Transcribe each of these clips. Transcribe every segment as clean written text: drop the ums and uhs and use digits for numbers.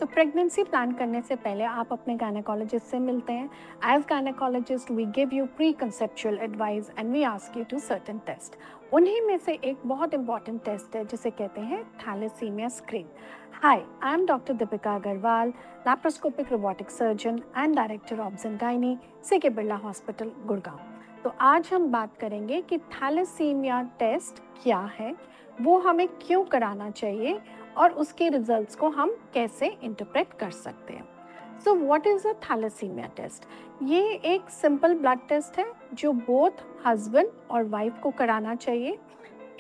सो pregnancy plan करने से पहले आप अपने गायनेकोलॉजिस्ट से मिलते हैं. As gynaecologist we give you pre conceptual advice and we ask you to certain test. उन्हीं में से एक बहुत इंपॉर्टेंट टेस्ट है जिसे कहते हैं thalassaemia screen. Hi, I am doctor Deepika Agarwal, laparoscopic robotic surgeon and director of gynae, CK Birla hospital, Gurgaon. तो आज हम बात करेंगे कि थैलेसीमिया टेस्ट क्या है, वो हमें क्यों कराना चाहिए और उसके रिजल्ट्स को हम कैसे इंटरप्रेट कर सकते हैं. So what is a thalassemia test? ये एक सिंपल ब्लड टेस्ट है जो बोथ हस्बैंड और वाइफ को कराना चाहिए.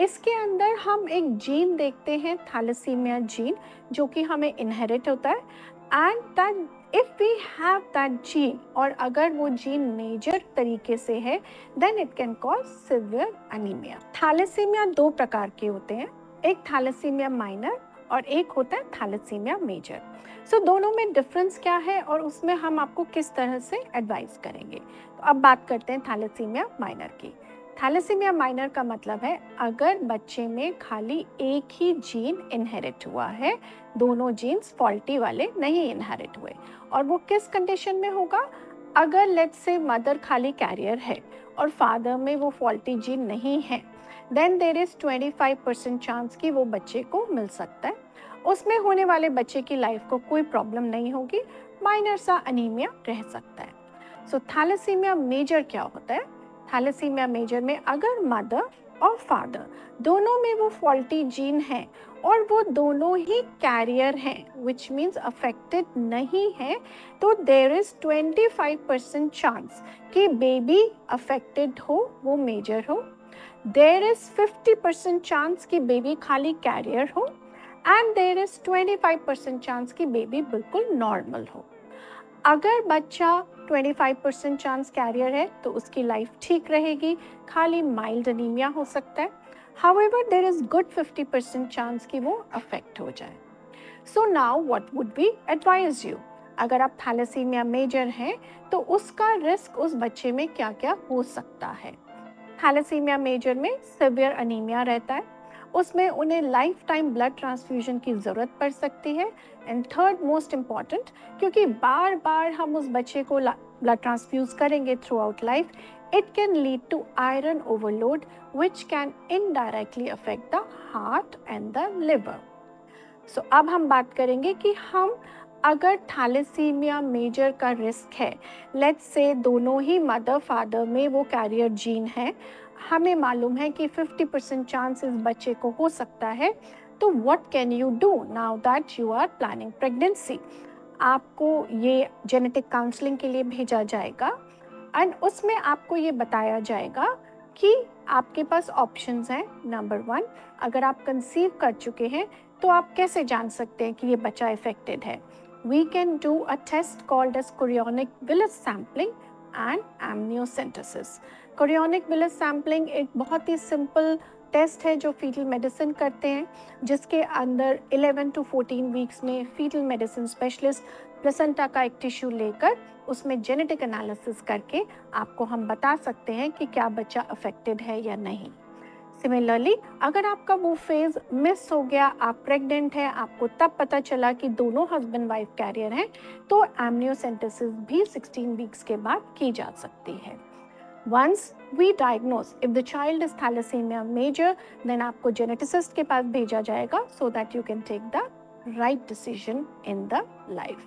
इसके अंदर हम एक जीन देखते हैं, थैलेसीमिया जीन, जो कि हमें इनहेरिट होता है. And that if we have that gene, और अगर वो जीन मेजर तरीके से है, then it can cause severe anaemia. Thalassemia दो प्रकार के होते हैं, एक थैलेसीमिया माइनर और एक होता है थैलेसीमिया मेजर. सो दोनों में डिफरेंस क्या है और उसमें हम आपको किस तरह से एडवाइस करेंगे. तो अब बात करते हैं थैलेसीमिया माइनर की. थैलेसीमिया माइनर का मतलब है अगर बच्चे में खाली एक ही जीन इनहेरिट हुआ है, दोनों जीन्स फॉल्टी वाले नहीं इनहेरिट हुए. और वो किस कंडीशन में होगा? अगर लेट्स से मदर खाली कैरियर है और फादर में वो फॉल्टी जीन नहीं है, देन देर इज़ 25% चांस कि वो बच्चे को मिल सकता है. उसमें होने वाले बच्चे की लाइफ को कोई प्रॉब्लम नहीं होगी, माइनर सा अनीमिया रह सकता है. सो थैलेसीमिया मेजर क्या होता है? थैलेसीमिया मेजर में अगर मदर और फादर दोनों में वो फॉल्टी जीन है और वो दोनों ही कैरियर हैं, विच मीन्स अफेक्टेड नहीं है, तो देर इज़ 25% चांस कि बेबी अफेक्टेड हो, वो मेजर हो. देर इज़ 50% चांस कि बेबी खाली कैरियर हो एंड देर इज़ 25% चांस कि बेबी बिल्कुल नॉर्मल हो. अगर बच्चा 25% चांस कैरियर है तो उसकी लाइफ ठीक रहेगी, खाली माइल्ड अनीमिया हो सकता है. However there is good 50% chance कि वो अफेक्ट हो जाए. So now what would be advise you? अगर आप थैलेसीमिया मेजर हैं तो उसका रिस्क उस बच्चे में क्या क्या हो सकता है. थैलेसीमिया मेजर में सिवियर अनीमिया रहता है, उसमें उन्हें लाइफ टाइम ब्लड ट्रांसफ्यूजन की ज़रूरत पड़ सकती है. एंड थर्ड मोस्ट इम्पॉर्टेंट, क्योंकि बार बार हम उस बच्चे को ब्लड ट्रांसफ्यूज करेंगे throughout life, it can lead to iron overload which can indirectly affect the heart and the liver. So अब हम बात करेंगे कि हम अगर थैलेसीमिया मेजर का रिस्क है, लेट्स से दोनों ही मदर फादर में वो कैरियर जीन है, हमें मालूम है कि 50% चांस इस बच्चे को हो सकता है, तो what can you do now that you are planning pregnancy? आपको ये जेनेटिक काउंसलिंग के लिए भेजा जाएगा एंड उसमें आपको ये बताया जाएगा कि आपके पास ऑप्शंस हैं. नंबर 1, अगर आप कंसीव कर चुके हैं तो आप कैसे जान सकते हैं कि ये बच्चा इफेक्टेड है? We can do a test called as chorionic villus sampling and amniocentesis. Chorionic villus sampling एक बहुत ही सिंपल टेस्ट है जो फीटल मेडिसिन करते हैं, जिसके अंदर 11 to 14 वीक्स में फीटल मेडिसिन स्पेशलिस्ट प्लेसेंटा का एक टिश्यू लेकर उसमें जेनेटिक एनालिसिस करके आपको हम बता सकते हैं कि क्या बच्चा अफेक्टेड है या नहीं. सिमिलरली अगर आपका वो फेज़ मिस हो गया, आप प्रेग्नेंट हैं, आपको तब पता चला कि दोनों हस्बैंड वाइफ कैरियर हैं, तो एमनियोसेंटेसिस भी 16 वीक्स के बाद की जा सकती है. Once we diagnose if the child is thalassaemia major, then आपको जेनेटिसिस्ट के पास भेजा जाएगा so that you can take the right decision in the life.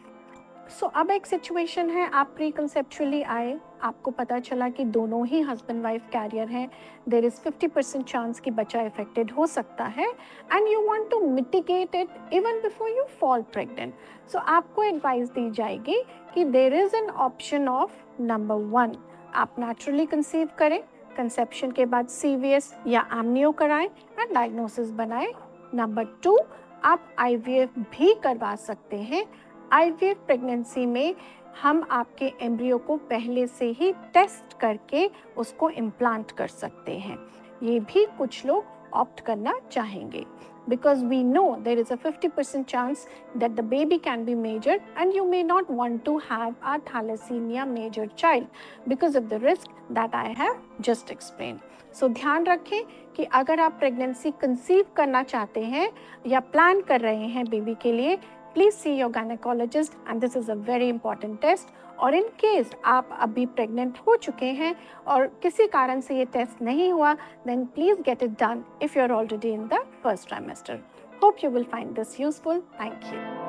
So अब एक सिचुएशन है, आप प्री कंसेप्चुअली आए, आपको पता चला कि दोनों ही हस्बैंड वाइफ कैरियर हैं, देर इज़ 50% चांस कि बच्चा इफेक्टेड हो सकता है and you want to mitigate it even before you fall pregnant. So आपको एडवाइस दी जाएगी कि there is an option of number 1, आप नेचुरली कंसीव करें, कंसेप्शन के बाद CVS या एमनियो कराएं एंड डायग्नोसिस बनाएं. नंबर 2, आप IVF भी करवा सकते हैं. IVF प्रेगनेंसी में हम आपके एम्ब्रियो को पहले से ही टेस्ट करके उसको इम्प्लांट कर सकते हैं. ये भी कुछ लोग ऑप्ट करना चाहेंगे because we know there is a 50% chance that the baby can be major and you may not want to have a thalassemia major child because of the risk that I have just explained. So ध्यान रखें कि अगर आप pregnancy conceive करना चाहते हैं या plan कर रहे हैं बेबी के लिए, please see your gynaecologist and this is a very important test. और इन केस आप अभी प्रेग्नेंट हो चुके हैं और किसी कारण से ये टेस्ट नहीं हुआ, then please get it done if you're already in the first trimester. Hope you will find this useful. Thank you.